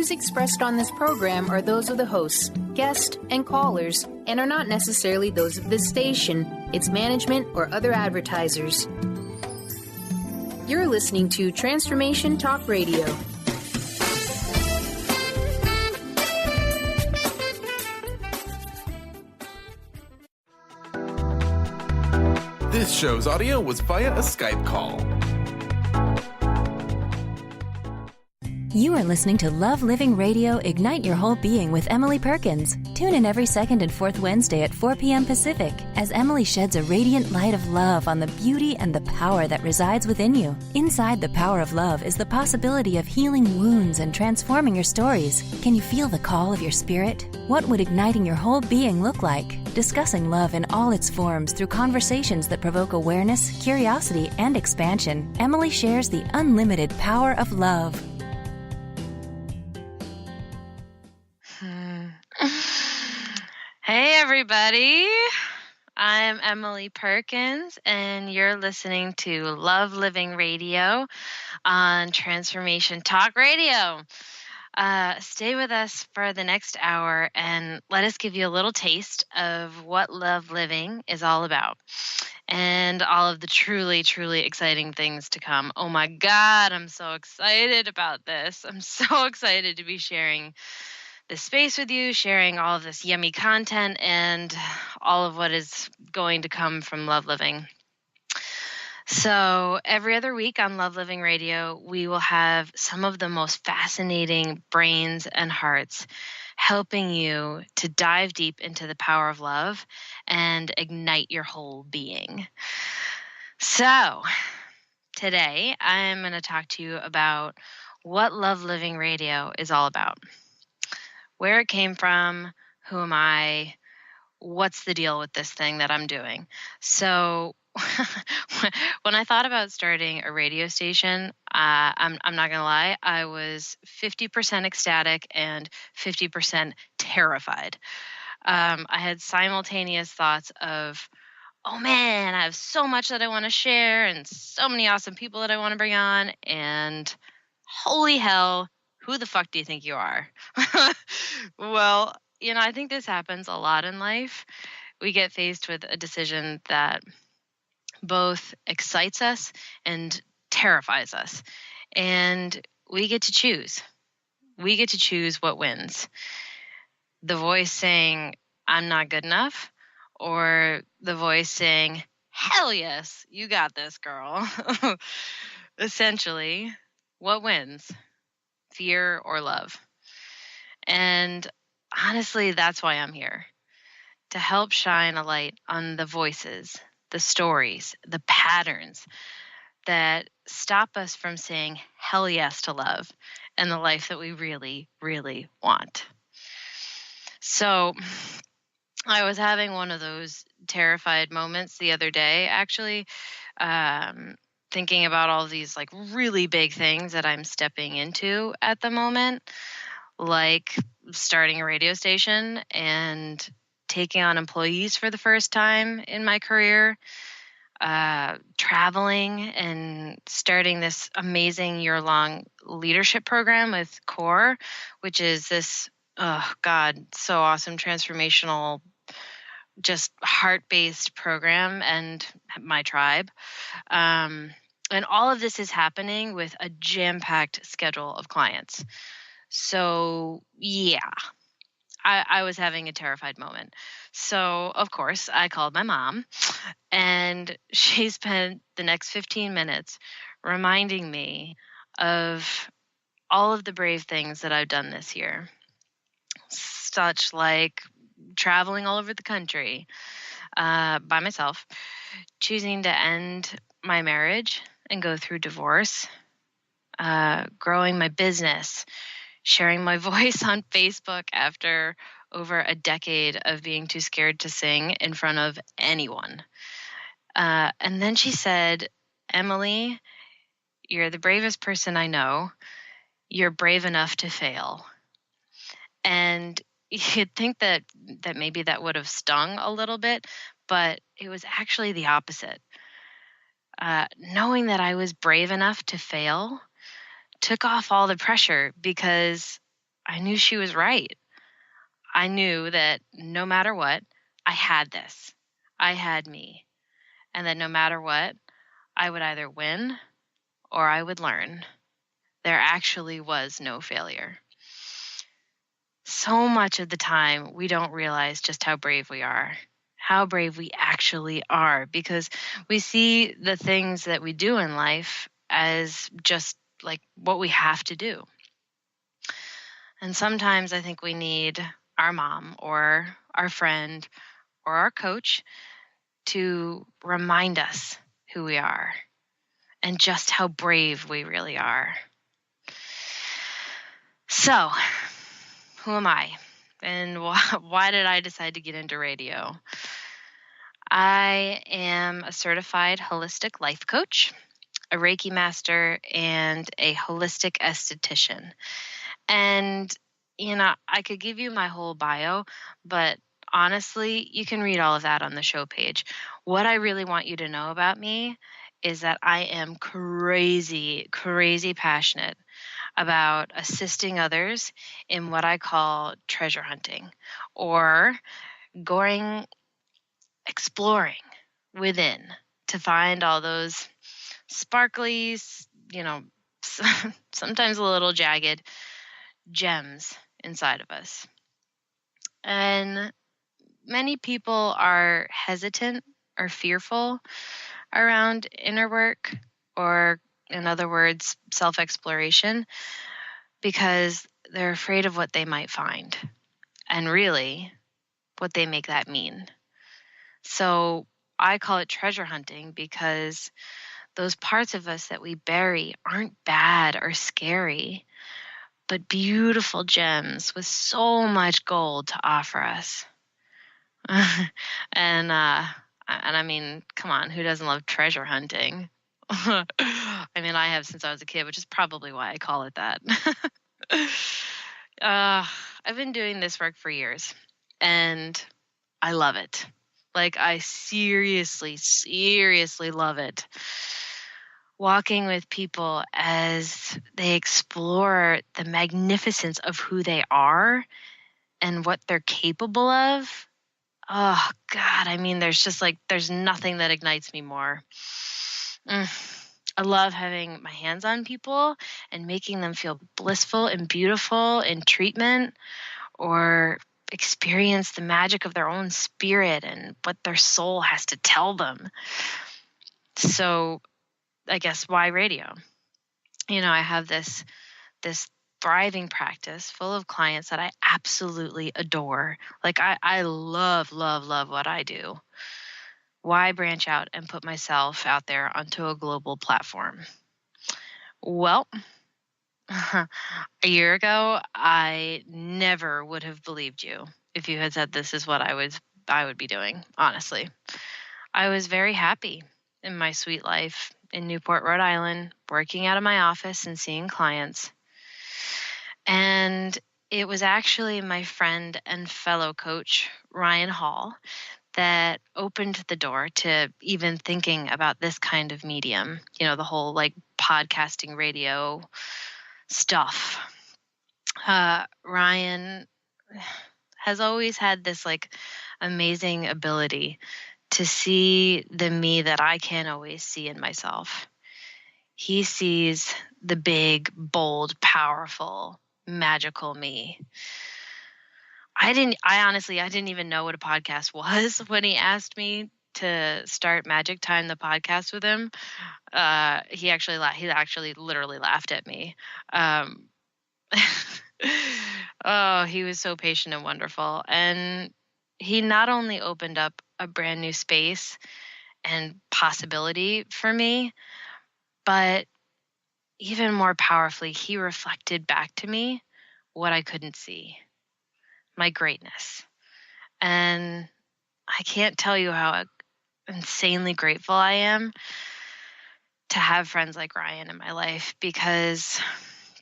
views expressed on this program are those of the hosts, guests, and callers, and are not necessarily those of this station, its management, or other advertisers. You're listening to Transformation Talk Radio. This show's audio was via a Skype call. You are listening to Love Living Radio Ignite Your Whole Being with Emily Perkins. Tune in every second and fourth Wednesday at 4 p.m. Pacific as Emily sheds a radiant light of love on the beauty and the power that resides within you. Inside the power of love is the possibility of healing wounds and transforming your stories. Can you feel the call of your spirit? What would igniting your whole being look like? Discussing love in all its forms through conversations that provoke awareness, curiosity, and expansion, Emily shares the unlimited power of love. Hey everybody, I'm Emily Perkins and you're listening to Love Living Radio on Transformation Talk Radio. Stay with us for the next hour and let us give you a little taste of what love living is all about and all of the truly, truly exciting things to come. Oh my God, I'm so excited about this. I'm so excited to be sharing this space with you, sharing all of this yummy content and all of what is going to come from Love Living. So every other week on Love Living Radio, we will have some of the most fascinating brains and hearts helping you to dive deep into the power of love and ignite your whole being. So today I'm going to talk to you about what Love Living Radio is all about. Where it came from, who am I, what's the deal with this thing that I'm doing? So when I thought about starting a radio station, I'm not going to lie, I was 50% ecstatic and 50% terrified. I had simultaneous thoughts of, oh man, I have so much that I want to share and so many awesome people that I want to bring on, and holy hell, who the fuck do you think you are? Well, I think this happens a lot in life. We get faced with a decision that both excites us and terrifies us. And we get to choose. We get to choose what wins. The voice saying, I'm not good enough, or the voice saying, hell yes, you got this, girl. Essentially, what wins? Fear or love? And honestly, that's why I'm here, to help shine a light on the voices, the stories, the patterns that stop us from saying hell yes to love and the life that we really, really want. So I was having one of those terrified moments the other day, actually, thinking about all these like really big things that I'm stepping into at the moment, like starting a radio station and taking on employees for the first time in my career, traveling and starting this amazing year-long leadership program with CORE, which is this, oh God, so awesome, transformational, just heart-based program, and my tribe. And all of this is happening with a jam-packed schedule of clients. So yeah, I was having a terrified moment. So of course I called my mom, and she spent the next 15 minutes reminding me of all of the brave things that I've done this year, such like traveling all over the country by myself, choosing to end my marriage and go through divorce, growing my business, sharing my voice on Facebook after over a decade of being too scared to sing in front of anyone. And then she said, Emily, you're the bravest person I know. You're brave enough to fail. And you'd think that maybe that would have stung a little bit, but it was actually the opposite. Knowing that I was brave enough to fail took off all the pressure, because I knew she was right. I knew that no matter what, I had this. I had me. And that no matter what, I would either win or I would learn. There actually was no failure. So much of the time, we don't realize just how brave we are, how brave we actually are, because we see the things that we do in life as just like what we have to do. And sometimes I think we need our mom or our friend or our coach to remind us who we are and just how brave we really are. So, who am I? And why did I decide to get into radio? I am a certified holistic life coach, a Reiki master, and a holistic esthetician. And, I could give you my whole bio, but honestly, you can read all of that on the show page. What I really want you to know about me is that I am crazy, crazy passionate about assisting others in what I call treasure hunting, or going exploring within to find all those sparkly, sometimes a little jagged gems inside of us. And many people are hesitant or fearful around inner work, or in other words, self-exploration, because they're afraid of what they might find and really what they make that mean. So I call it treasure hunting because those parts of us that we bury aren't bad or scary, but beautiful gems with so much gold to offer us. and I mean, come on, who doesn't love treasure hunting? I mean, I have since I was a kid, which is probably why I call it that. I've been doing this work for years, and I love it. Like, I seriously, seriously love it. Walking with people as they explore the magnificence of who they are and what they're capable of. Oh, God. I mean, there's nothing that ignites me more. I love having my hands on people and making them feel blissful and beautiful in treatment, or experience the magic of their own spirit and what their soul has to tell them. So I guess why radio? I have this thriving practice full of clients that I absolutely adore. Like, I love, love, love what I do. Why branch out and put myself out there onto a global platform? Well, a year ago, I never would have believed you if you had said this is what I would be doing, honestly. I was very happy in my sweet life in Newport, Rhode Island, working out of my office and seeing clients. And it was actually my friend and fellow coach, Ryan Hall, that opened the door to even thinking about this kind of medium, the whole like podcasting radio stuff. Ryan has always had this like amazing ability to see the me that I can't always see in myself. He sees the big, bold, powerful, magical me. I didn't even know what a podcast was when he asked me to start Magic Time, the podcast, with him. He actually literally laughed at me. Oh, he was so patient and wonderful. And he not only opened up a brand new space and possibility for me, but even more powerfully, he reflected back to me what I couldn't see, my greatness. And I can't tell you how insanely grateful I am to have friends like Ryan in my life, because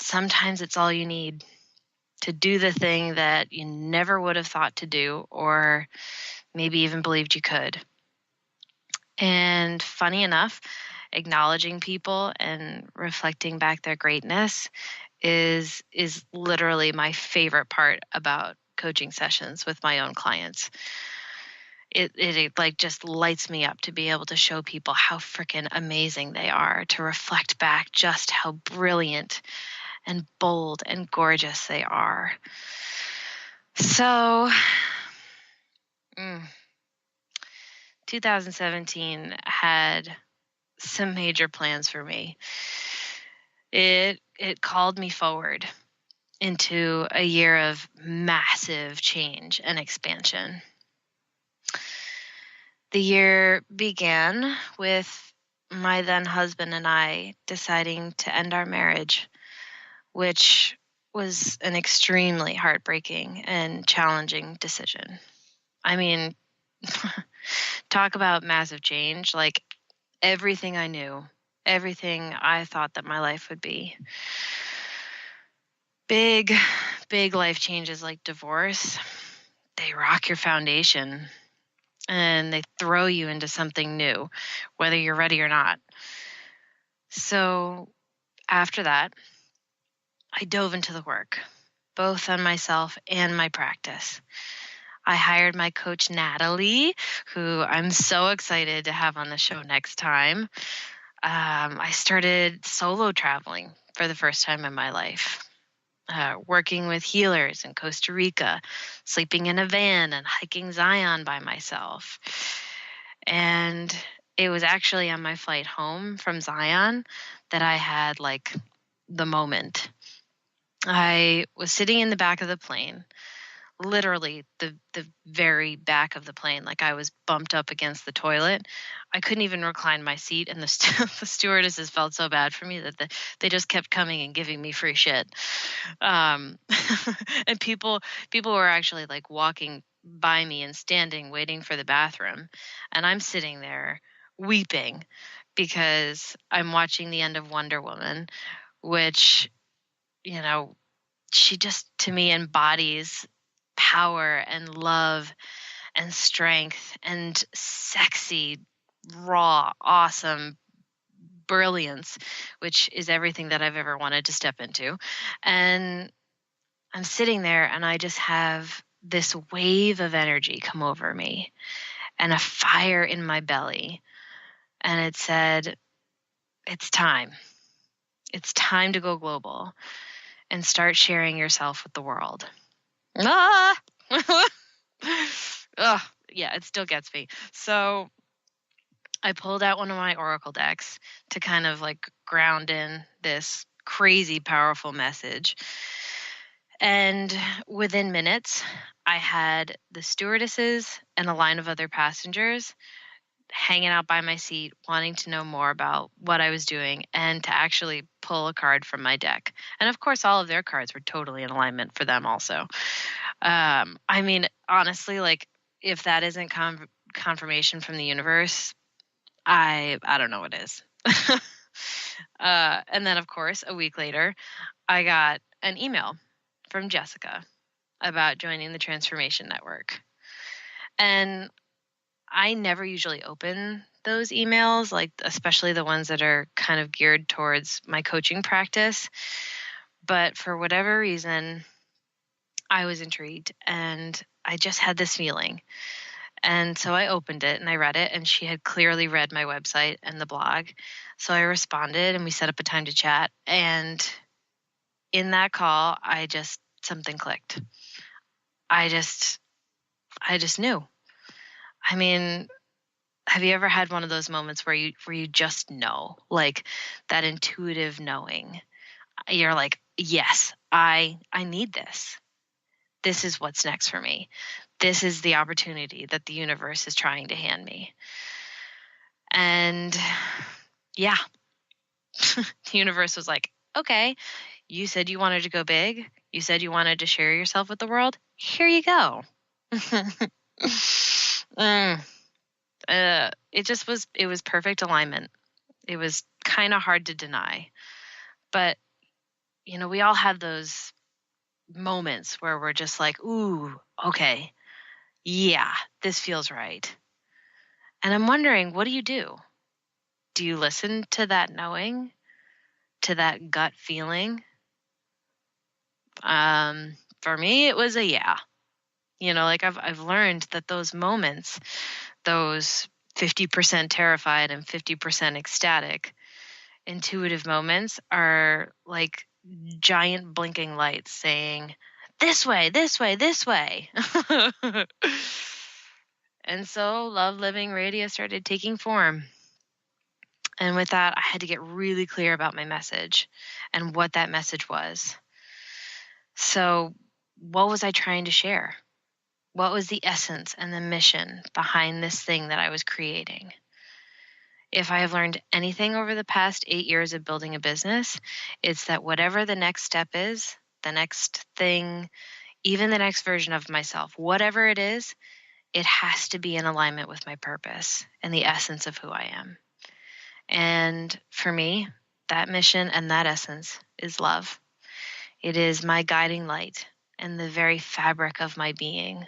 sometimes it's all you need to do the thing that you never would have thought to do, or maybe even believed you could. And funny enough, acknowledging people and reflecting back their greatness is literally my favorite part about coaching sessions with my own clients. It like just lights me up to be able to show people how freaking amazing they are, to reflect back just how brilliant and bold and gorgeous they are. So, 2017 had some major plans for me. It called me forward into a year of massive change and expansion. The year began with my then husband and I deciding to end our marriage, which was an extremely heartbreaking and challenging decision. I mean, talk about massive change. Like, everything I knew, everything I thought that my life would be. Big life changes like divorce, they rock your foundation and they throw you into something new, whether you're ready or not. So after that, I dove into the work, both on myself and my practice. I hired my coach, Natalie, who I'm so excited to have on the show next time. I started solo traveling for the first time in my life, working with healers in Costa Rica, sleeping in a van and hiking Zion by myself. And it was actually on my flight home from Zion that I had like the moment. I was sitting in the back of the plane, literally the very back of the plane, like I was bumped up against the toilet. I couldn't even recline my seat, and the stewardesses felt so bad for me that they just kept coming and giving me free shit. And people were actually like walking by me and standing waiting for the bathroom, and I'm sitting there weeping because I'm watching the end of Wonder Woman, which, she just, to me, embodies power and love and strength and sexy, raw, awesome brilliance, which is everything that I've ever wanted to step into. And I'm sitting there and I just have this wave of energy come over me and a fire in my belly. And it said, it's time. It's time to go global and start sharing yourself with the world. Ah! Ugh, yeah, it still gets me. So I pulled out one of my oracle decks to kind of like ground in this crazy powerful message. And within minutes, I had the stewardesses and a line of other passengers hanging out by my seat, wanting to know more about what I was doing and to actually pull a card from my deck. And of course, all of their cards were totally in alignment for them also. I mean, honestly, like, if that isn't confirmation from the universe, I don't know what is. And then, of course, a week later, I got an email from Jessica about joining the Transformation Network. And I never usually open those emails, like especially the ones that are kind of geared towards my coaching practice. But for whatever reason, I was intrigued and I just had this feeling. And so I opened it and I read it, and she had clearly read my website and the blog. So I responded and we set up a time to chat. And in that call, something clicked. I just knew. I mean, have you ever had one of those moments where you just know, like that intuitive knowing? You're like, yes, I need this. This is what's next for me. This is the opportunity that the universe is trying to hand me. And yeah, the universe was like, okay, you said you wanted to go big. You said you wanted to share yourself with the world. Here you go. It was perfect alignment. It was kind of hard to deny. But, we all have those moments where we're just like, ooh, okay, yeah, this feels right. And I'm wondering, what do you do? Do you listen to that knowing, to that gut feeling? For me, it was a yeah. Like I've learned that those moments, those 50% terrified and 50% ecstatic, intuitive moments are like giant blinking lights saying, this way, this way, this way. And so Love Living Radio started taking form. And with that, I had to get really clear about my message and what that message was. So what was I trying to share? What was the essence and the mission behind this thing that I was creating? If I have learned anything over the past 8 years of building a business, it's that whatever the next step is, the next thing, even the next version of myself, whatever it is, it has to be in alignment with my purpose and the essence of who I am. And for me, that mission and that essence is love. It is my guiding light and the very fabric of my being.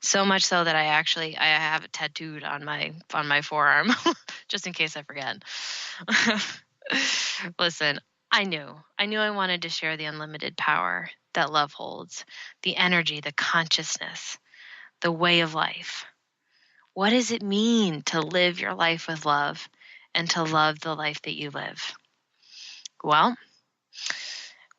So much so that I have it tattooed on my forearm, just in case I forget. Listen, I knew I wanted to share the unlimited power that love holds, the energy, the consciousness, the way of life. What does it mean to live your life with love and to love the life that you live? Well,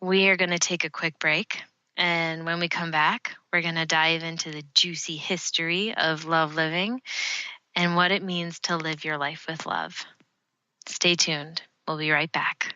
we are going to take a quick break. And when we come back, we're going to dive into the juicy history of love living and what it means to live your life with love. Stay tuned. We'll be right back.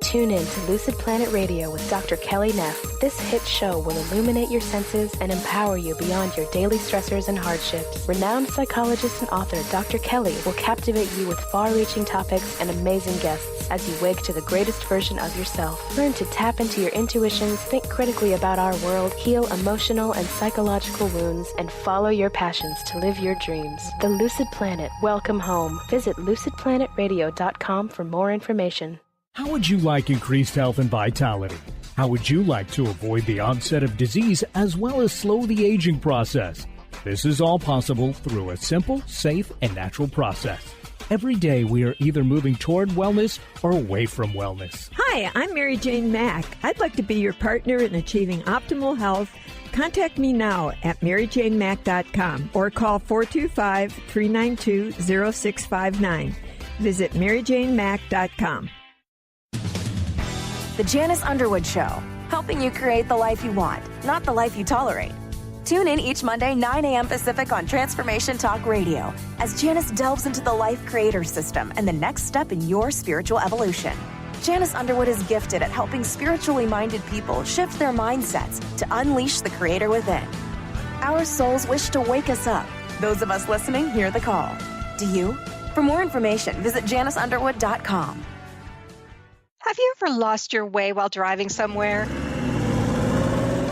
Tune in to Lucid Planet Radio with Dr. Kelly Neff. This hit show will illuminate your senses and empower you beyond your daily stressors and hardships. Renowned psychologist and author Dr. Kelly will captivate you with far-reaching topics and amazing guests as you wake to the greatest version of yourself. Learn to tap into your intuitions, think critically about our world, heal emotional and psychological wounds, and follow your passions to live your dreams. The Lucid Planet. Welcome home. Visit lucidplanetradio.com for more information. How would you like increased health and vitality? How would you like to avoid the onset of disease as well as slow the aging process? This is all possible through a simple, safe, and natural process. Every day we are either moving toward wellness or away from wellness. Hi, I'm Mary Jane Mack. I'd like to be your partner in achieving optimal health. Contact me now at maryjanemack.com or call 425-392-0659. Visit maryjanemack.com. The Janice Underwood Show, helping you create the life you want, not the life you tolerate. Tune in each Monday, 9 a.m. Pacific on Transformation Talk Radio as Janice delves into the life creator system and the next step in your spiritual evolution. Janice Underwood is gifted at helping spiritually minded people shift their mindsets to unleash the creator within. Our souls wish to wake us up. Those of us listening hear the call. Do you? For more information, visit janiceunderwood.com. Have you ever lost your way while driving somewhere?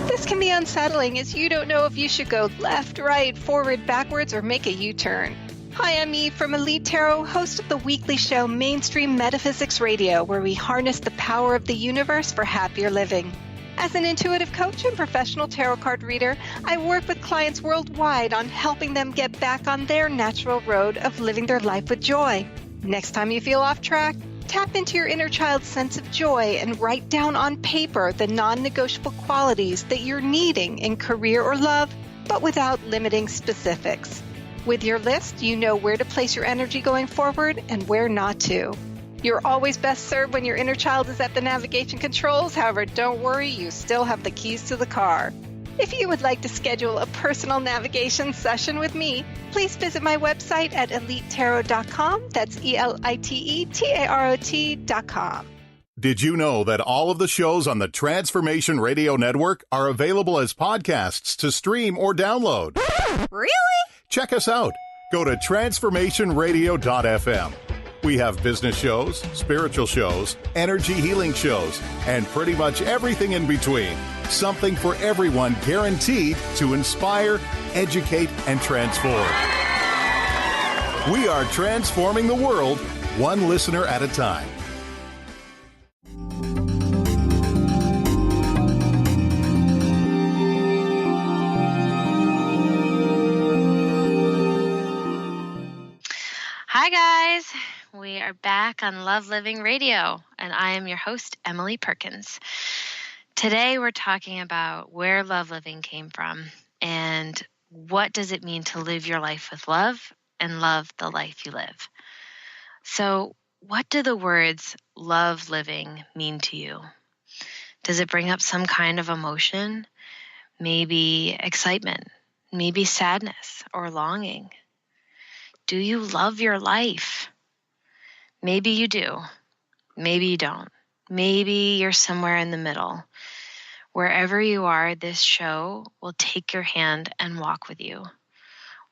This can be unsettling as you don't know if you should go left, right, forward, backwards, or make a U-turn. Hi, I'm Eve from Elite Tarot, host of the weekly show Mainstream Metaphysics Radio, where we harness the power of the universe for happier living. As an intuitive coach and professional tarot card reader, I work with clients worldwide on helping them get back on their natural road of living their life with joy. Next time you feel off track, tap into your inner child's sense of joy and write down on paper the non-negotiable qualities that you're needing in career or love, but without limiting specifics. With your list, you know where to place your energy going forward and where not to. You're always best served when your inner child is at the navigation controls. However, don't worry, you still have the keys to the car. If you would like to schedule a personal navigation session with me, please visit my website at elitetarot.com. That's ELITETAROT.com. Did you know that all of the shows on the Transformation Radio Network are available as podcasts to stream or download? Really? Check us out. Go to transformationradio.fm. We have business shows, spiritual shows, energy healing shows, and pretty much everything in between. Something for everyone, guaranteed to inspire, educate, and transform. We are transforming the world, one listener at a time. Hi, guys. We are back on Love Living Radio, and I am your host, Emily Perkins. Today, we're talking about where love living came from and what does it mean to live your life with love and love the life you live. So, what do the words love living mean to you? Does it bring up some kind of emotion? Maybe excitement, maybe sadness or longing? Do you love your life? Maybe you do. Maybe you don't. Maybe you're somewhere in the middle. Wherever you are, this show will take your hand and walk with you.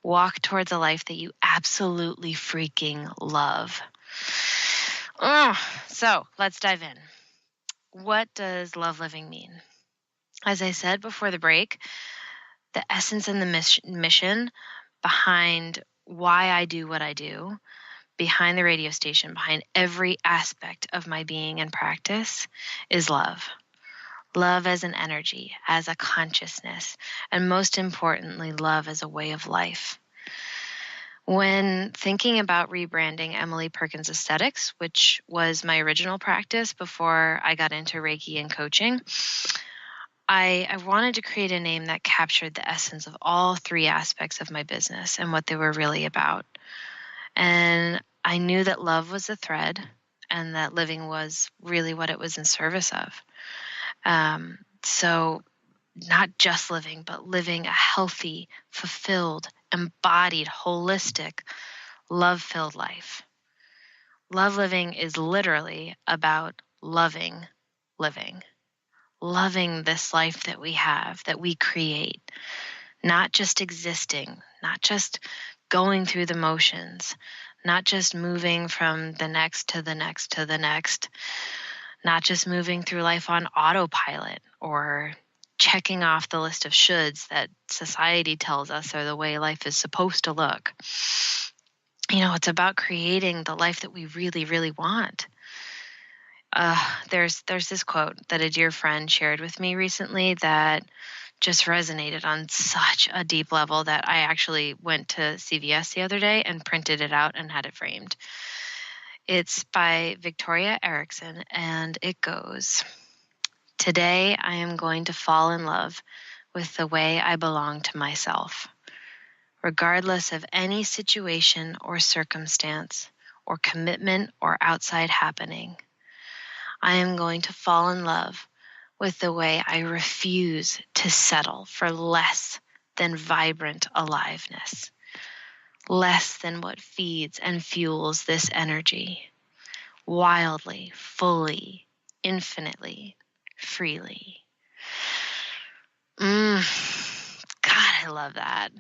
Walk towards a life that you absolutely freaking love. So let's dive in. What does love living mean? As I said before the break, the essence and the mission behind why I do what I do, behind the radio station, behind every aspect of my being and practice is love. Love as an energy, as a consciousness, and most importantly, love as a way of life. When thinking about rebranding Emily Perkins Aesthetics, which was my original practice before I got into Reiki and coaching, I wanted to create a name that captured the essence of all three aspects of my business and what they were really about. And I knew that love was the thread and that living was really what it was in service of. So not just living, but living a healthy, fulfilled, embodied, holistic, love-filled life. Love living is literally about loving living. Loving this life that we have, that we create, not just existing, not just going through the motions, not just moving from the next to the next to the next, not just moving through life on autopilot or checking off the list of shoulds that society tells us are the way life is supposed to look. It's about creating the life that we really, really want. There's this quote that a dear friend shared with me recently that just resonated on such a deep level that I actually went to CVS the other day and printed it out and had it framed. It's by Victoria Erickson, and it goes, "Today I am going to fall in love with the way I belong to myself, regardless of any situation or circumstance or commitment or outside happening. I am going to fall in love with the way I refuse to settle for less than vibrant aliveness, less than what feeds and fuels this energy, wildly, fully, infinitely, freely." God, I love that.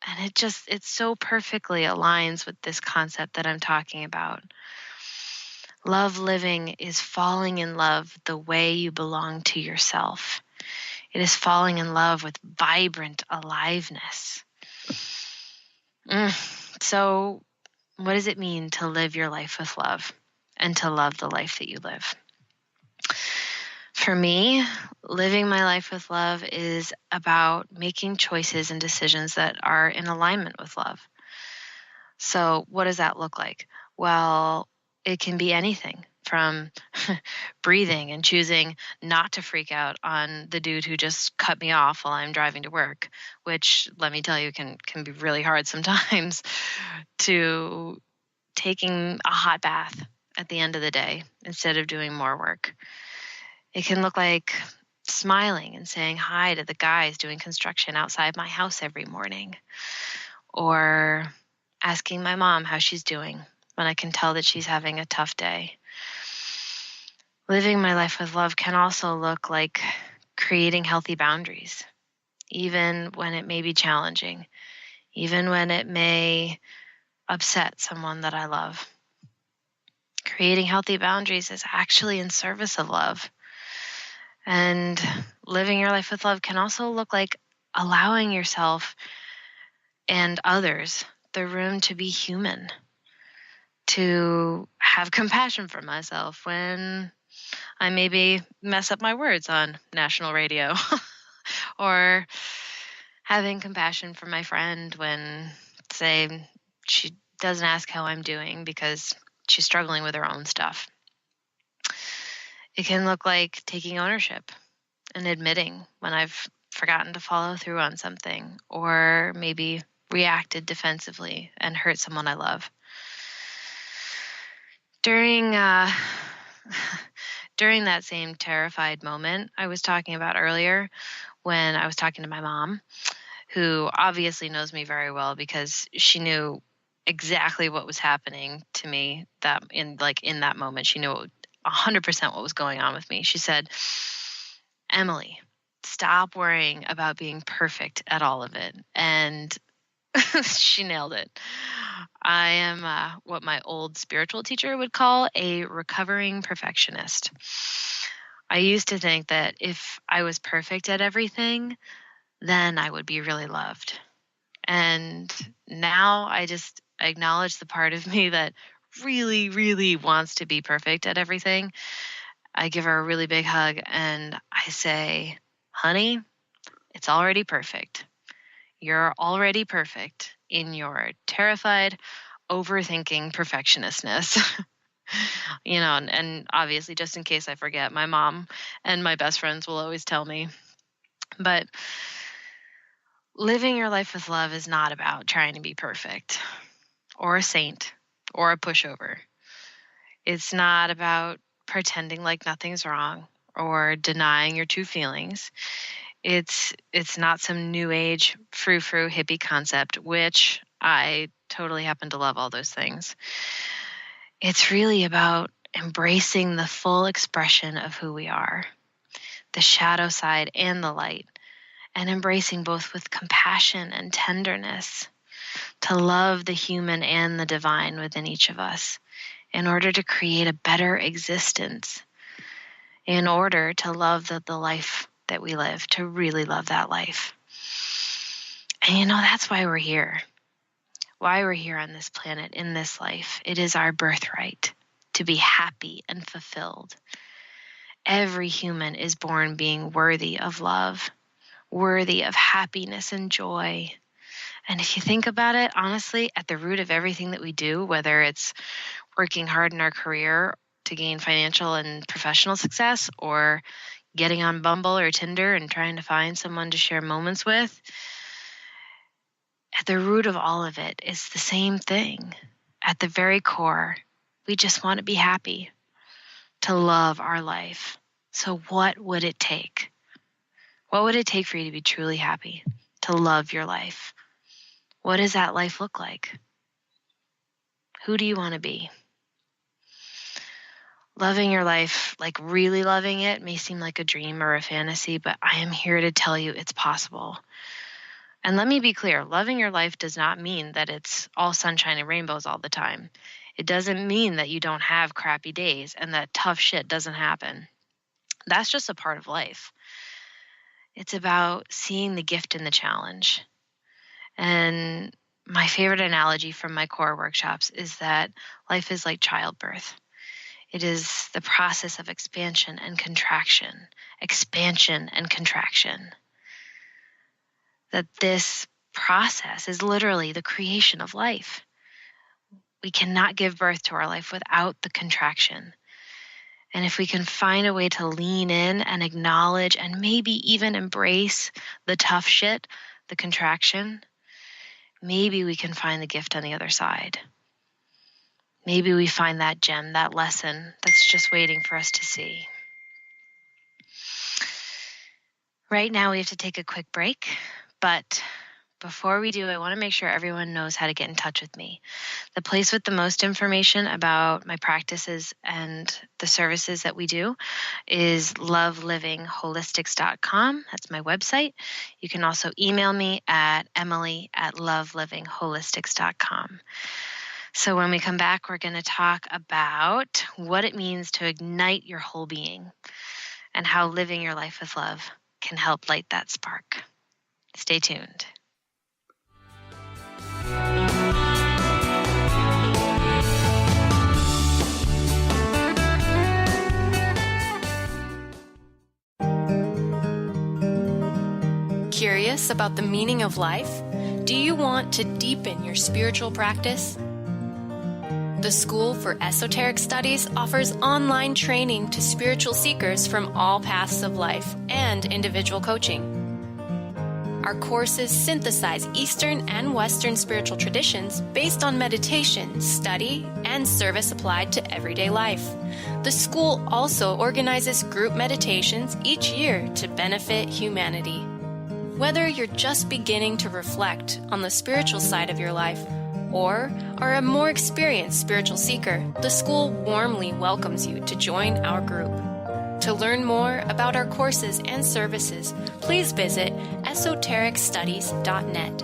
And it so perfectly aligns with this concept that I'm talking about. Love living is falling in love the way you belong to yourself. It is falling in love with vibrant aliveness. So what does it mean to live your life with love and to love the life that you live? For me, living my life with love is about making choices and decisions that are in alignment with love. So what does that look like? Well, it can be anything from breathing and choosing not to freak out on the dude who just cut me off while I'm driving to work, which, let me tell you, can be really hard sometimes, to taking a hot bath at the end of the day instead of doing more work. It can look like smiling and saying hi to the guys doing construction outside my house every morning, or asking my mom how she's doing when I can tell that she's having a tough day. Living my life with love can also look like creating healthy boundaries, even when it may be challenging, even when it may upset someone that I love. Creating healthy boundaries is actually in service of love. And living your life with love can also look like allowing yourself and others the room to be human, to have compassion for myself when I maybe mess up my words on national radio, or having compassion for my friend when, say, she doesn't ask how I'm doing because she's struggling with her own stuff. It can look like taking ownership and admitting when I've forgotten to follow through on something, or maybe reacted defensively and hurt someone I love. During that same terrified moment I was talking about earlier, when I was talking to my mom, who obviously knows me very well because she knew exactly what was happening to me in that moment. She knew 100% what was going on with me. She said, "Emily, stop worrying about being perfect at all of it." And she nailed it. I am what my old spiritual teacher would call a recovering perfectionist. I used to think that if I was perfect at everything, then I would be really loved. And now I just acknowledge the part of me that really, really wants to be perfect at everything. I give her a really big hug and I say, "Honey, it's already perfect. You're already perfect in your terrified, overthinking perfectionistness." And obviously, just in case I forget, my mom and my best friends will always tell me. But living your life with love is not about trying to be perfect or a saint or a pushover. It's not about pretending like nothing's wrong or denying your true feelings. It's not some new age frou-frou hippie concept, which I totally happen to love all those things. It's really about embracing the full expression of who we are, the shadow side and the light, and embracing both with compassion and tenderness, to love the human and the divine within each of us in order to create a better existence, in order to love the life that we live, to really love that life. And that's why we're here. Why we're here on this planet, in this life. It is our birthright to be happy and fulfilled. Every human is born being worthy of love, worthy of happiness and joy. And if you think about it, honestly, at the root of everything that we do, whether it's working hard in our career to gain financial and professional success, or getting on Bumble or Tinder and trying to find someone to share moments with, at the root of all of it is the same thing. At the very core, we just want to be happy, to love our life. So what would it take? What would it take for you to be truly happy, to love your life? What does that life look like? Who do you want to be? Loving your life, like really loving it, may seem like a dream or a fantasy, but I am here to tell you it's possible. And let me be clear, loving your life does not mean that it's all sunshine and rainbows all the time. It doesn't mean that you don't have crappy days and that tough shit doesn't happen. That's just a part of life. It's about seeing the gift in the challenge. And my favorite analogy from my core workshops is that life is like childbirth. It is the process of expansion and contraction, that this process is literally the creation of life. We cannot give birth to our life without the contraction. And if we can find a way to lean in and acknowledge and maybe even embrace the tough shit, the contraction, maybe we can find the gift on the other side. Maybe we find that gem, that lesson that's just waiting for us to see. Right now we have to take a quick break, but before we do, I want to make sure everyone knows how to get in touch with me. The place with the most information about my practices and the services that we do is lovelivingholistic.com. That's my website. You can also email me at emily@lovelivingholistic.com. So when we come back, we're going to talk about what it means to ignite your whole being and how living your life with love can help light that spark. Stay tuned. Curious about the meaning of life? Do you want to deepen your spiritual practice? The School for Esoteric Studies offers online training to spiritual seekers from all paths of life and individual coaching. Our courses synthesize Eastern and Western spiritual traditions based on meditation, study, and service applied to everyday life. The school also organizes group meditations each year to benefit humanity. Whether you're just beginning to reflect on the spiritual side of your life or are a more experienced spiritual seeker, the school warmly welcomes you to join our group. To learn more about our courses and services, please visit esotericstudies.net.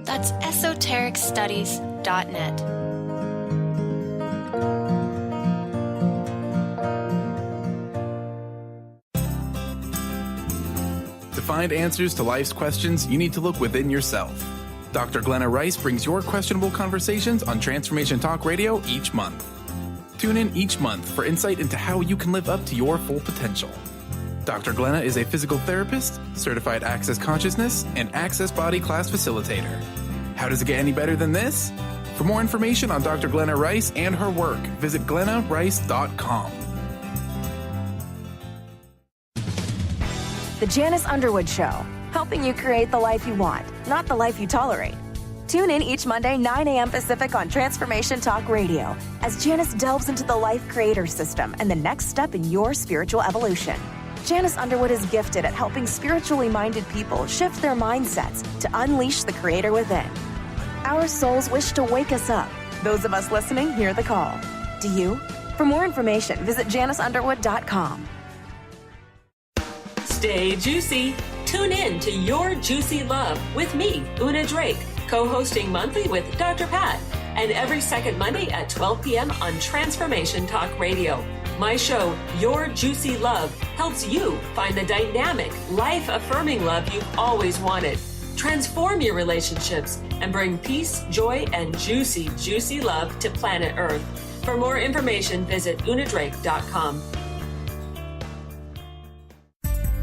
That's esotericstudies.net. To find answers to life's questions, you need to look within yourself. Dr. Glenna Rice brings your questionable conversations on Transformation Talk Radio each month. Tune in each month for insight into how you can live up to your full potential. Dr. Glenna is a physical therapist, certified Access Consciousness, and Access Body Class Facilitator. How does it get any better than this? For more information on Dr. Glenna Rice and her work, visit glennarice.com. The Janice Underwood Show, helping you create the life you want, not the life you tolerate. Tune in each Monday, 9 a.m. Pacific on Transformation Talk Radio as Janice delves into the life creator system and the next step in your spiritual evolution. Janice Underwood is gifted at helping spiritually minded people shift their mindsets to unleash the creator within. Our souls wish to wake us up. Those of us listening hear the call. Do you? For more information, visit janiceunderwood.com. Stay juicy. Tune in to Your Juicy Love with me, Una Drake, co-hosting monthly with Dr. Pat, and every second Monday at 12 p.m. on Transformation Talk Radio. My show, Your Juicy Love, helps you find the dynamic, life-affirming love you've always wanted. Transform your relationships and bring peace, joy, and juicy, juicy love to planet Earth. For more information, visit unadrake.com.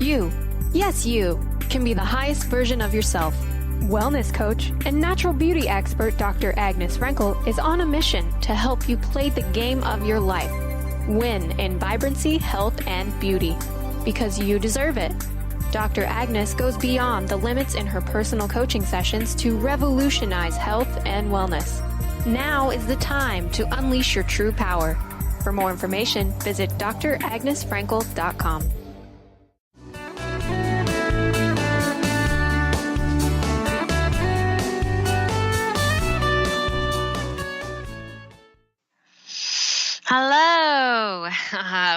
You, yes you, can be the highest version of yourself. Wellness coach and natural beauty expert Dr. Agnes Frenkel is on a mission to help you play the game of your life. Win in vibrancy, health, and beauty. Because you deserve it. Dr. Agnes goes beyond the limits in her personal coaching sessions to revolutionize health and wellness. Now is the time to unleash your true power. For more information, visit dragnesfrenkel.com. Hello.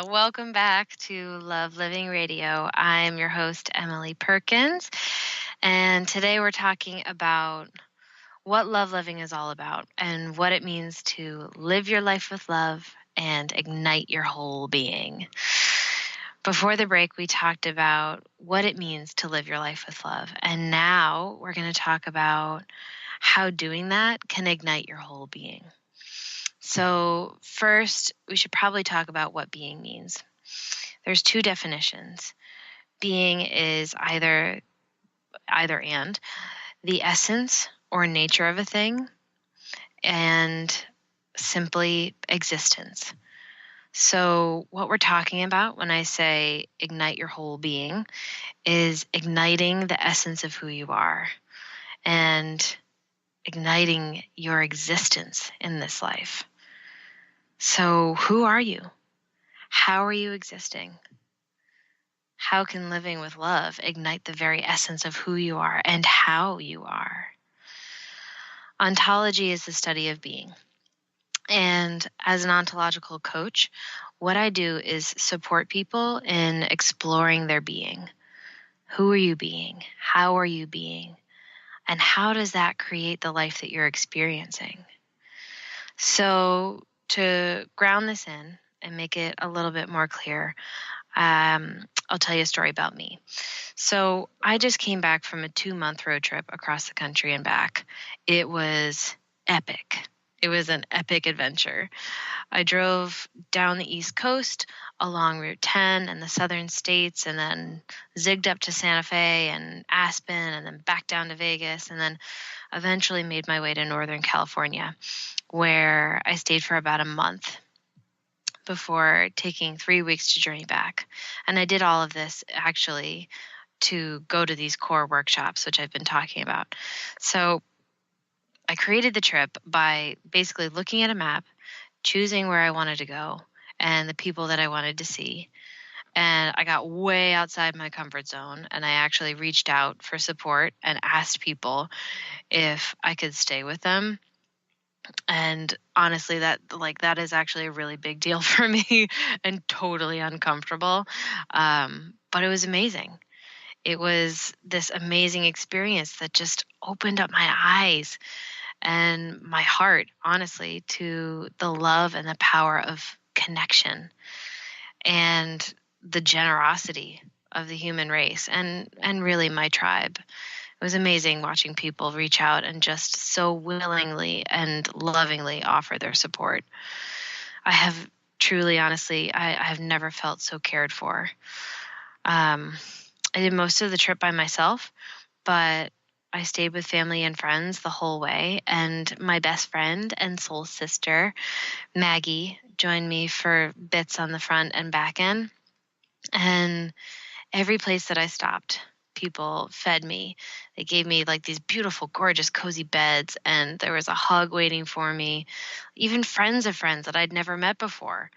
Welcome back to Love Living Radio. I'm your host, Emily Perkins, and today we're talking about what love living is all about and what it means to live your life with love and ignite your whole being. Before the break, we talked about what it means to live your life with love, and now we're going to talk about how doing that can ignite your whole being. So first, we should probably talk about what being means. There's two definitions. Being is either and, the essence or nature of a thing, and simply existence. So what we're talking about when I say ignite your whole being is igniting the essence of who you are and igniting your existence in this life. So who are you? How are you existing? How can living with love ignite the very essence of who you are and how you are? Ontology is the study of being. And as an ontological coach, what I do is support people in exploring their being. Who are you being? How are you being? And how does that create the life that you're experiencing? So to ground this in and make it a little bit more clear, I'll tell you a story about me. So I just came back from a 2-month road trip across the country and back. It was epic. It was an epic adventure. I drove down the East Coast along Route 10 and the southern states, and then zigged up to Santa Fe and Aspen, and then back down to Vegas. And then eventually made my way to Northern California, where I stayed for about a month before taking 3 weeks to journey back. And I did all of this actually to go to these core workshops, which I've been talking about. So I created the trip by basically looking at a map, choosing where I wanted to go and the people that I wanted to see. And I got way outside my comfort zone, and I actually reached out for support and asked people if I could stay with them. And honestly, that is actually a really big deal for me and totally uncomfortable. But it was amazing. It was this amazing experience that just opened up my eyes and my heart, honestly, to the love and the power of connection and the generosity of the human race and really my tribe. It was amazing watching people reach out and just so willingly and lovingly offer their support. I have truly, honestly, I have never felt so cared for. I did most of the trip by myself, but I stayed with family and friends the whole way. And my best friend and soul sister, Maggie, joined me for bits on the front and back end. And every place that I stopped, people fed me. They gave me like these beautiful, gorgeous, cozy beds, and there was a hug waiting for me. Even friends of friends that I'd never met before.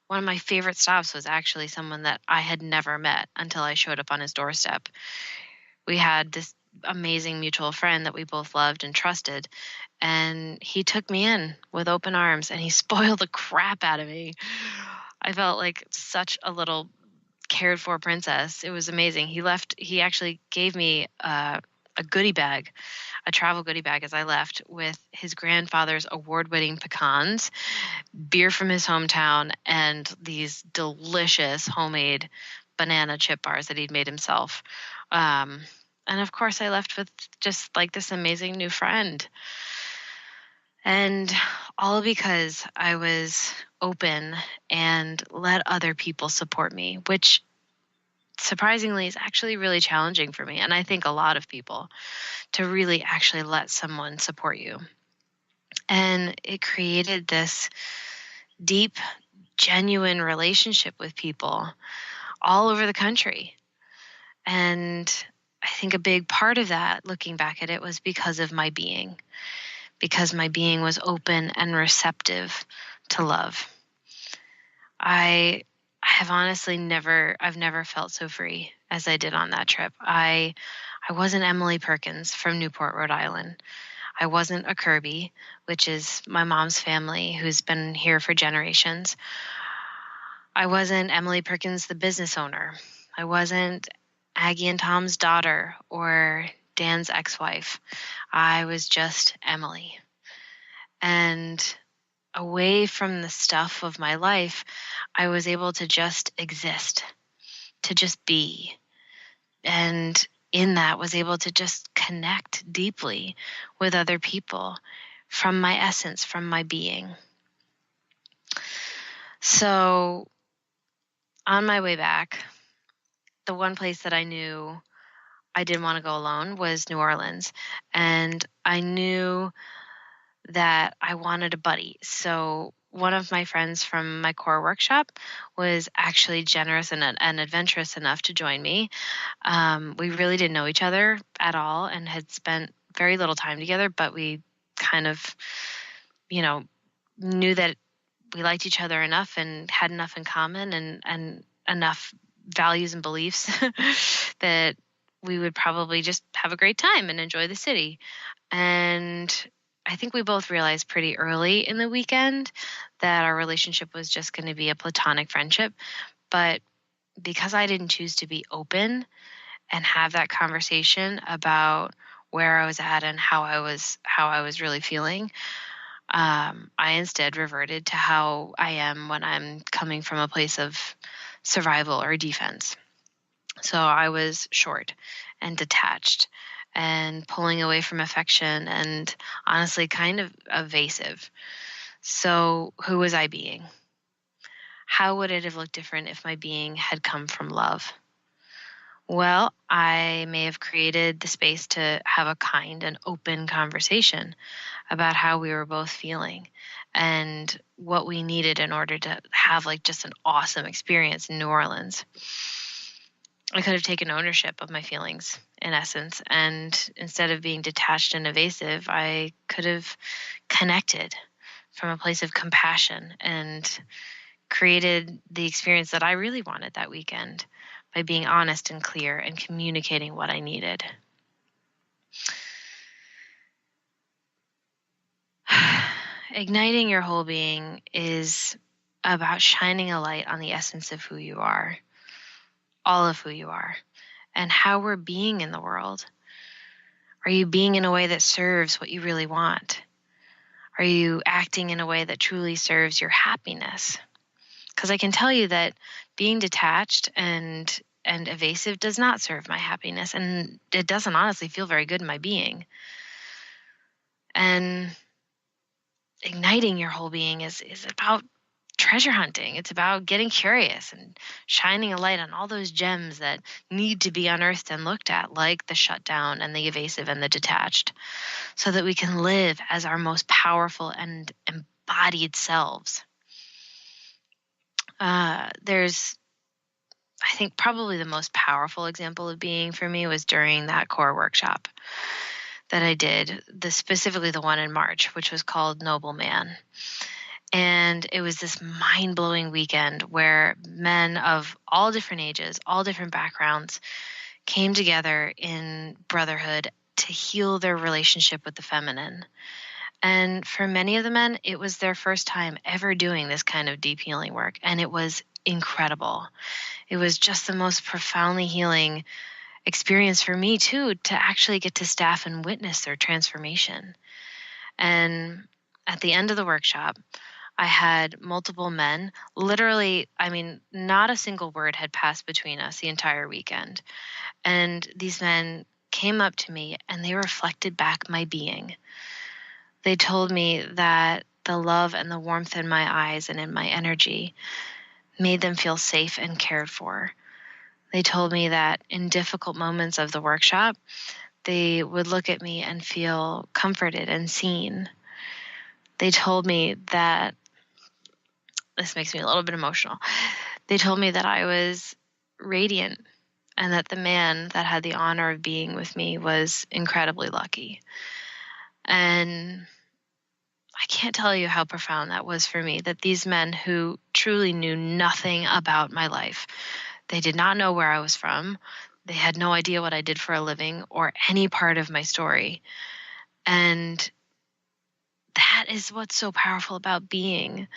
One of my favorite stops was actually someone that I had never met until I showed up on his doorstep. We had this amazing mutual friend that we both loved and trusted, and he took me in with open arms, and he spoiled the crap out of me. I felt like such a little cared for princess. It was amazing. He actually gave me a goodie bag, a travel goodie bag as I left, with his grandfather's award-winning pecans, beer from his hometown, and these delicious homemade banana chip bars that he'd made himself. And of course I left with just like this amazing new friend. And all because I was open and let other people support me, which surprisingly is actually really challenging for me. And I think a lot of people, to really actually let someone support you. And it created this deep, genuine relationship with people all over the country. And I think a big part of that, looking back at it, was because of my being. Because my being was open and receptive to love. I have honestly never felt so free as I did on that trip. I wasn't Emily Perkins from Newport, Rhode Island. I wasn't a Kirby, which is my mom's family who's been here for generations. I wasn't Emily Perkins, the business owner. I wasn't Aggie and Tom's daughter or Dan's ex-wife. I was just Emily. And away from the stuff of my life, I was able to just exist, to just be. And in that was able to just connect deeply with other people from my essence, from my being. So on my way back, the one place that I knew I didn't want to go alone was New Orleans. And I knew that I wanted a buddy. So one of my friends from my core workshop was actually generous and adventurous enough to join me. We really didn't know each other at all and had spent very little time together, but we kind of, knew that we liked each other enough and had enough in common and enough values and beliefs that we would probably just have a great time and enjoy the city. And I think we both realized pretty early in the weekend that our relationship was just going to be a platonic friendship. But because I didn't choose to be open and have that conversation about where I was at and how I was really feeling, I instead reverted to how I am when I'm coming from a place of survival or defense. So I was short and detached and pulling away from affection and honestly kind of evasive. So who was I being? How would it have looked different if my being had come from love? Well, I may have created the space to have a kind and open conversation about how we were both feeling and what we needed in order to have like just an awesome experience in New Orleans. I could have taken ownership of my feelings, in essence, and instead of being detached and evasive, I could have connected from a place of compassion and created the experience that I really wanted that weekend by being honest and clear and communicating what I needed. Igniting your whole being is about shining a light on the essence of who you are, all of who you are, and how we're being in the world. Are you being in a way that serves what you really want? Are you acting in a way that truly serves your happiness? Because I can tell you that being detached and evasive does not serve my happiness, and it doesn't honestly feel very good in my being. And igniting your whole being is about treasure hunting. It's about getting curious and shining a light on all those gems that need to be unearthed and looked at, like the shutdown and the evasive and the detached, so that we can live as our most powerful and embodied selves. There's, I think, probably the most powerful example of being for me was during that core workshop that I did, specifically the one in March, which was called Noble Man. And it was this mind-blowing weekend where men of all different ages, all different backgrounds, came together in brotherhood to heal their relationship with the feminine. And for many of the men, it was their first time ever doing this kind of deep healing work. And it was incredible. It was just the most profoundly healing experience for me, too, to actually get to staff and witness their transformation. And at the end of the workshop, I had multiple men, literally, not a single word had passed between us the entire weekend. And these men came up to me and they reflected back my being. They told me that the love and the warmth in my eyes and in my energy made them feel safe and cared for. They told me that in difficult moments of the workshop, they would look at me and feel comforted and seen. They told me that, this makes me a little bit emotional, they told me that I was radiant and that the man that had the honor of being with me was incredibly lucky. And I can't tell you how profound that was for me, that these men who truly knew nothing about my life, they did not know where I was from, they had no idea what I did for a living or any part of my story. And that is what's so powerful about being,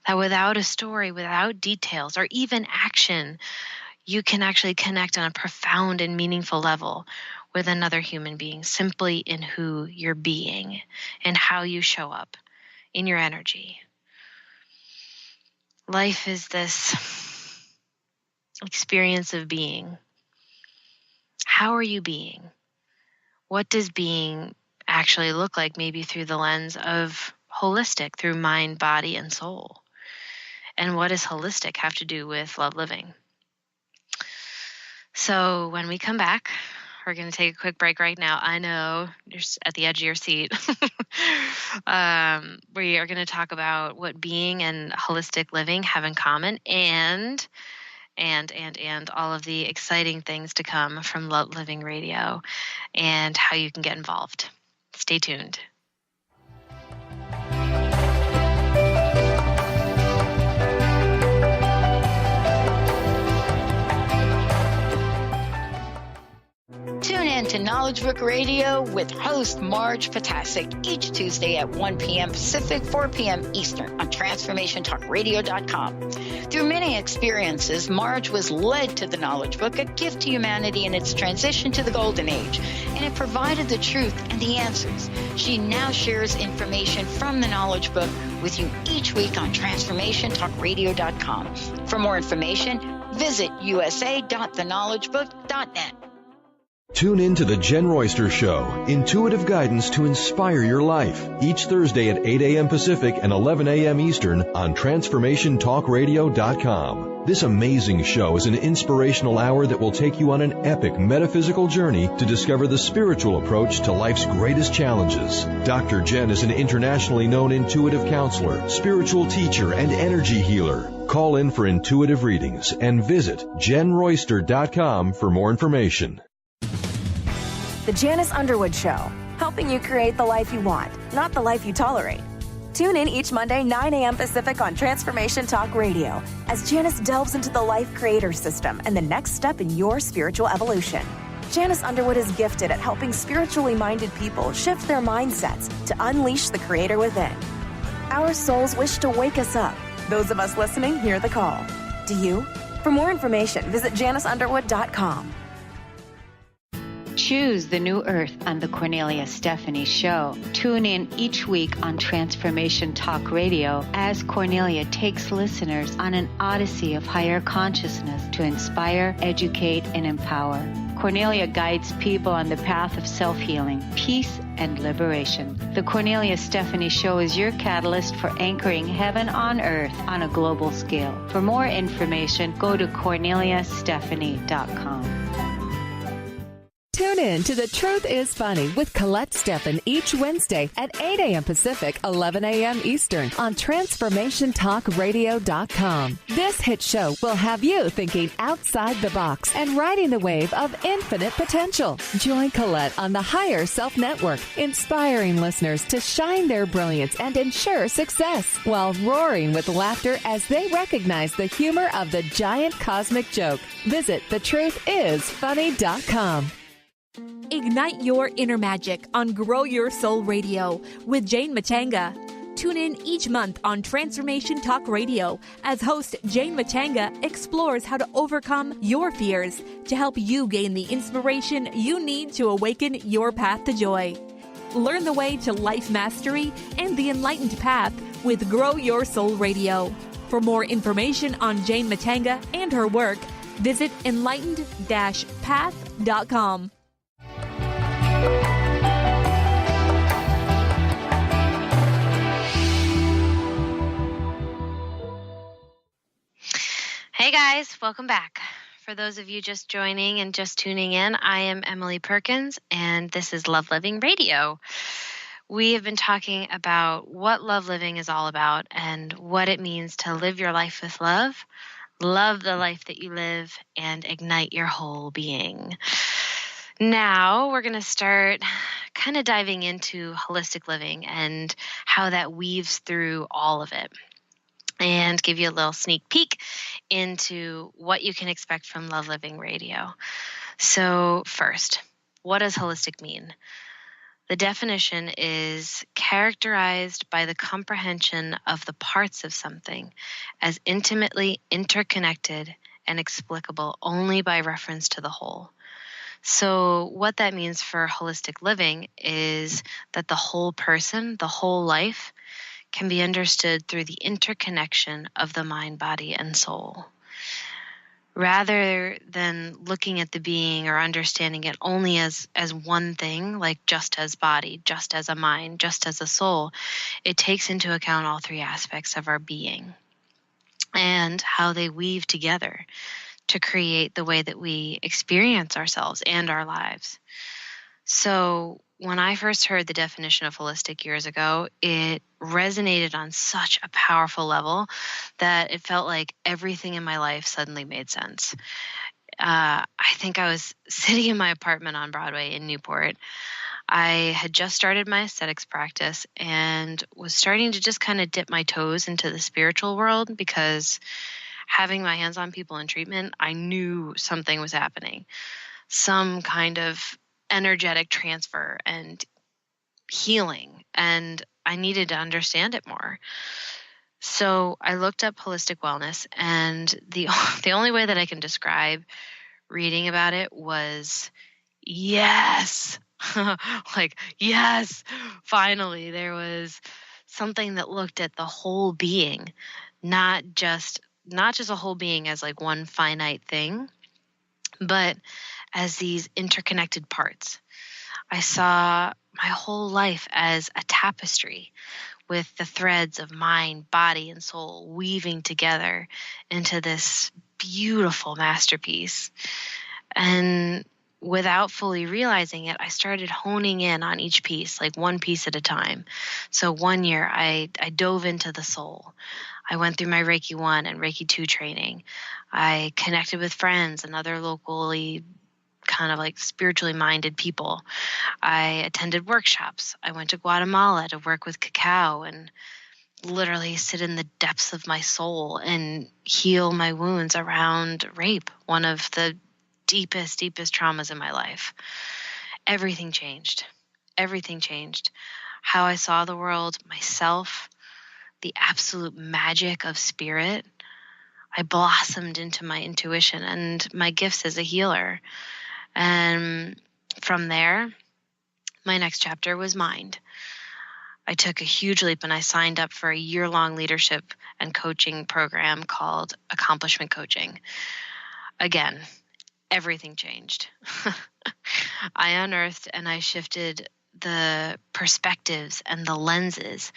that without a story, without details, or even action, you can actually connect on a profound and meaningful level with another human being, simply in who you're being and how you show up in your energy. Life is this experience of being. How are you being? What does being actually look like, maybe through the lens of holistic, through mind, body, and soul? And what does holistic have to do with love living? So when we come back, we're going to take a quick break right now. I know you're at the edge of your seat. We are going to talk about what being and holistic living have in common, and all of the exciting things to come from Love Living Radio and how you can get involved. Stay tuned. Tune in to Knowledge Book Radio with host Marge Potasic each Tuesday at 1 p.m. Pacific, 4 p.m. Eastern on TransformationTalkRadio.com. Through many experiences, Marge was led to the Knowledge Book, a gift to humanity in its transition to the Golden Age, and it provided the truth and the answers. She now shares information from the Knowledge Book with you each week on TransformationTalkRadio.com. For more information, visit usa.theknowledgebook.net. Tune in to The Jen Royster Show, intuitive guidance to inspire your life, each Thursday at 8 a.m. Pacific and 11 a.m. Eastern on TransformationTalkRadio.com. This amazing show is an inspirational hour that will take you on an epic metaphysical journey to discover the spiritual approach to life's greatest challenges. Dr. Jen is an internationally known intuitive counselor, spiritual teacher, and energy healer. Call in for intuitive readings and visit JenRoyster.com for more information. The Janice Underwood Show, helping you create the life you want, not the life you tolerate. Tune in each Monday, 9 a.m. Pacific on Transformation Talk Radio as Janice delves into the life creator system and the next step in your spiritual evolution. Janice Underwood is gifted at helping spiritually minded people shift their mindsets to unleash the creator within. Our souls wish to wake us up. Those of us listening hear the call. Do you? For more information, visit JaniceUnderwood.com. Choose the new earth on the Cornelia Stephanie Show. Tune in each week on Transformation Talk Radio as Cornelia takes listeners on an odyssey of higher consciousness to inspire, educate, and empower. Cornelia guides people on the path of self-healing, peace, and liberation. The Cornelia Stephanie Show is your catalyst for anchoring heaven on earth on a global scale. For more information, go to CorneliaStephanie.com. Tune in to The Truth is Funny with Colette Steffen each Wednesday at 8 a.m. Pacific, 11 a.m. Eastern on TransformationTalkRadio.com. This hit show will have you thinking outside the box and riding the wave of infinite potential. Join Colette on the Higher Self Network, inspiring listeners to shine their brilliance and ensure success while roaring with laughter as they recognize the humor of the giant cosmic joke. Visit TheTruthIsFunny.com. Ignite your inner magic on Grow Your Soul Radio with Jane Matanga. Tune in each month on Transformation Talk Radio as host Jane Matanga explores how to overcome your fears to help you gain the inspiration you need to awaken your path to joy. Learn the way to life mastery and the enlightened path with Grow Your Soul Radio. For more information on Jane Matanga and her work, visit enlightened-path.com. Hey guys, welcome back. For those of you just joining and just tuning in, I am Emily Perkins, and this is Love Living Radio. We have been talking about what love living is all about and what it means to live your life with love, love the life that you live, and ignite your whole being. Now we're going to start kind of diving into holistic living and how that weaves through all of it, and give you a little sneak peek into what you can expect from Love Living Radio. So first, what does holistic mean? The definition is characterized by the comprehension of the parts of something as intimately interconnected and explicable only by reference to the whole. So what that means for holistic living is that the whole person, the whole life, can be understood through the interconnection of the mind, body, and soul. Rather than looking at the being or understanding it only as one thing, like just as body, just as a mind, just as a soul, it takes into account all three aspects of our being and how they weave together to create the way that we experience ourselves and our lives. So when I first heard the definition of holistic years ago, it resonated on such a powerful level that it felt like everything in my life suddenly made sense. I think I was sitting in my apartment on Broadway in Newport. I had just started my aesthetics practice and was starting to just kind of dip my toes into the spiritual world because having my hands on people in treatment, I knew something was happening. Some kind of energetic transfer and healing, and I needed to understand it more. So I looked up holistic wellness, and the only way that I can describe reading about it was yes. Like, yes, finally there was something that looked at the whole being, not just a whole being as like one finite thing, but as these interconnected parts. I saw my whole life as a tapestry with the threads of mind, body, and soul weaving together into this beautiful masterpiece. And without fully realizing it, I started honing in on each piece, like one piece at a time. So one year I dove into the soul. I went through my Reiki 1 and Reiki 2 training. I connected with friends and other locally kind of like spiritually minded people. I attended workshops. I went to Guatemala to work with cacao and literally sit in the depths of my soul and heal my wounds around rape, one of the deepest traumas in my life. Everything changed. Everything changed. How I saw the world, myself, the absolute magic of spirit. I blossomed into my intuition and my gifts as a healer. And from there, my next chapter was mind. I took a huge leap and I signed up for a year-long leadership and coaching program called Accomplishment Coaching. Again, everything changed. I unearthed and I shifted the perspectives and the lenses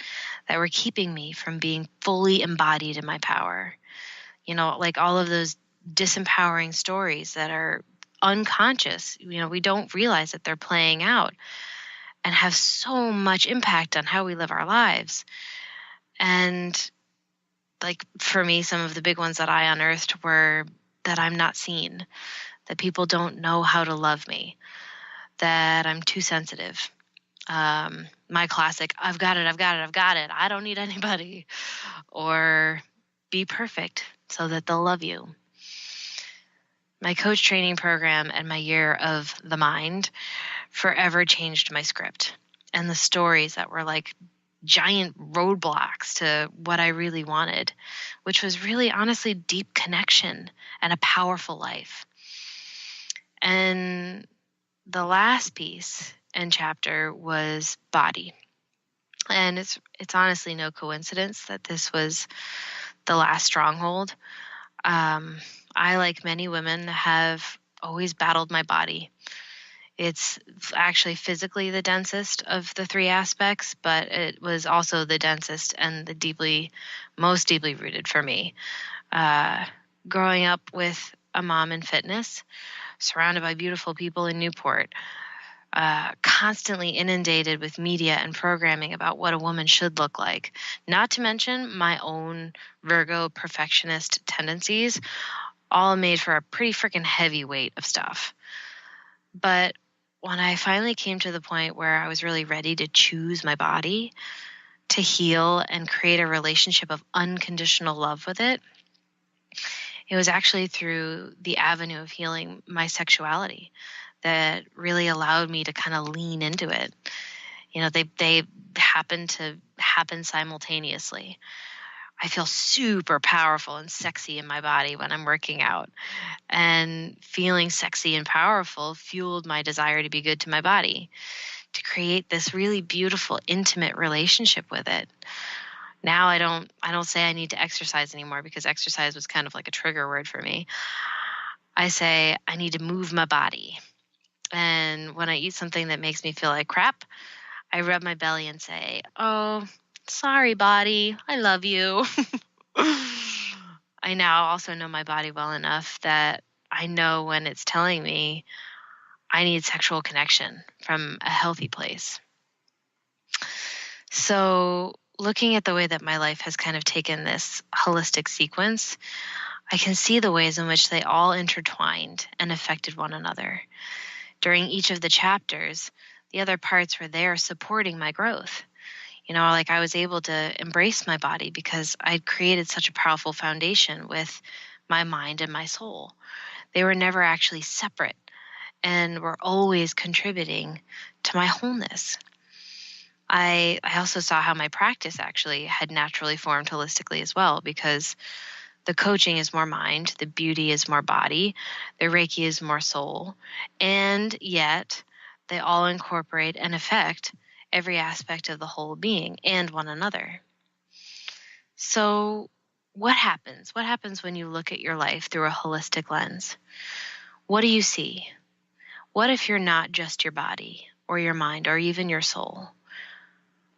that were keeping me from being fully embodied in my power. You know, like all of those disempowering stories that are unconscious, you know, we don't realize that they're playing out and have so much impact on how we live our lives. And like for me, some of the big ones that I unearthed were that I'm not seen, that people don't know how to love me, that I'm too sensitive. My classic, I've got it. I don't need anybody. Or be perfect so that they'll love you. My coach training program and my year of the mind forever changed my script and the stories that were like giant roadblocks to what I really wanted, which was really honestly deep connection and a powerful life. And the last piece and chapter was body. And it's honestly no coincidence that this was the last stronghold. I, like many women, have always battled my body. It's actually physically the densest of the three aspects, but it was also the densest and the most deeply rooted for me. Growing up with a mom in fitness, surrounded by beautiful people in Newport, constantly inundated with media and programming about what a woman should look like, not to mention my own Virgo perfectionist tendencies, all made for a pretty freaking heavy weight of stuff. But when I finally came to the point where I was really ready to choose my body, to heal and create a relationship of unconditional love with it, it was actually through the avenue of healing my sexuality that really allowed me to kind of lean into it. You know, they happen to happen simultaneously. I feel super powerful and sexy in my body when I'm working out. And feeling sexy and powerful fueled my desire to be good to my body, to create this really beautiful, intimate relationship with it. Now I don't say I need to exercise anymore, because exercise was kind of like a trigger word for me. I say I need to move my body. And when I eat something that makes me feel like crap, I rub my belly and say, "Oh, sorry, body. I love you." I now also know my body well enough that I know when it's telling me I need sexual connection from a healthy place. So looking at the way that my life has kind of taken this holistic sequence, I can see the ways in which they all intertwined and affected one another. During each of the chapters, the other parts were there supporting my growth. You know, like I was able to embrace my body because I'd created such a powerful foundation with my mind and my soul. They were never actually separate and were always contributing to my wholeness. I also saw how my practice actually had naturally formed holistically as well, because the coaching is more mind, the beauty is more body, the Reiki is more soul, and yet they all incorporate and affect every aspect of the whole being and one another. So what happens? What happens when you look at your life through a holistic lens? What do you see? What if you're not just your body or your mind or even your soul?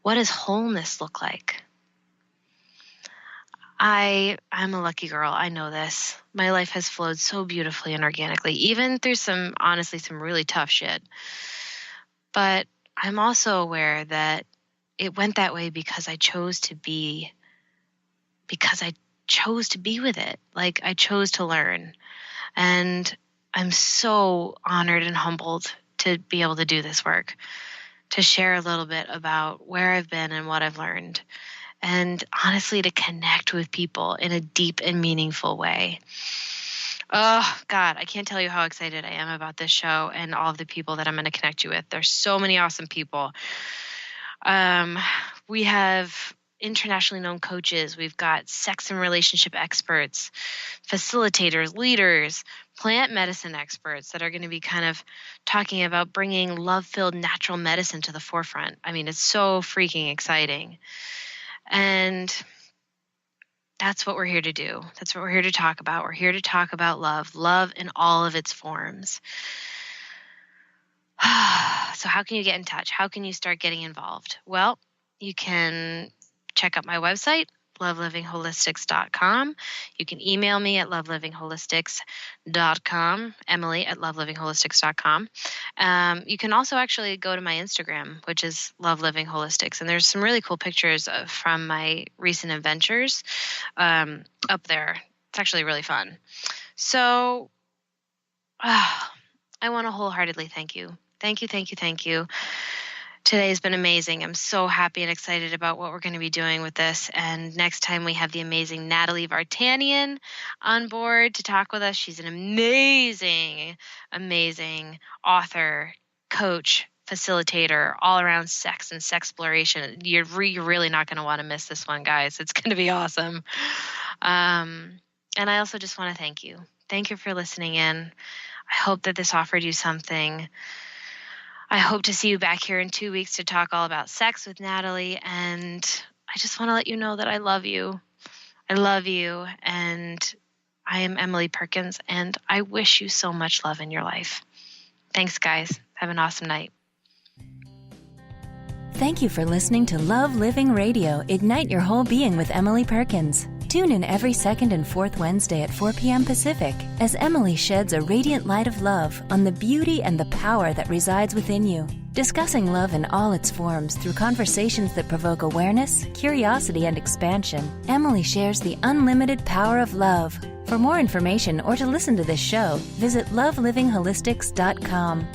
What does wholeness look like? I'm a lucky girl. I know this. My life has flowed so beautifully and organically, even through some really tough shit. But I'm also aware that it went that way because I chose to be with it. Like, I chose to learn. And I'm so honored and humbled to be able to do this work, to share a little bit about where I've been and what I've learned, and honestly to connect with people in a deep and meaningful way. Oh, God, I can't tell you how excited I am about this show and all of the people that I'm going to connect you with. There's so many awesome people. We have internationally known coaches. We've got sex and relationship experts, facilitators, leaders, plant medicine experts that are going to be kind of talking about bringing love-filled natural medicine to the forefront. I mean, it's so freaking exciting. And that's what we're here to do. That's what we're here to talk about. We're here to talk about love in all of its forms. So how can you get in touch? How can you start getting involved? Well, you can check out my website, lovelivingholistics.com. You can email me at lovelivingholistics.com, Emily at lovelivingholistics.com. You can also actually go to my Instagram, which is lovelivingholistics, and there's some really cool pictures from my recent adventures up there. It's actually really fun. So I want to wholeheartedly thank you. Thank you, thank you, thank you. Today has been amazing. I'm so happy and excited about what we're going to be doing with this. And next time we have the amazing Natalie Vartanian on board to talk with us. She's an amazing, amazing author, coach, facilitator, all around sex and sexploration. You're really not going to want to miss this one, guys. It's going to be awesome. And I also just want to thank you. Thank you for listening in. I hope that this offered you something. I hope to see you back here in 2 weeks to talk all about sex with Natalie. And I just want to let you know that I love you. I love you. And I am Emily Perkins, and I wish you so much love in your life. Thanks, guys. Have an awesome night. Thank you for listening to Love Living Radio, Ignite Your Whole Being with Emily Perkins. Tune in every second and fourth Wednesday at 4 p.m. Pacific as Emily sheds a radiant light of love on the beauty and the power that resides within you. Discussing love in all its forms through conversations that provoke awareness, curiosity, and expansion, Emily shares the unlimited power of love. For more information or to listen to this show, visit lovelivingholistics.com.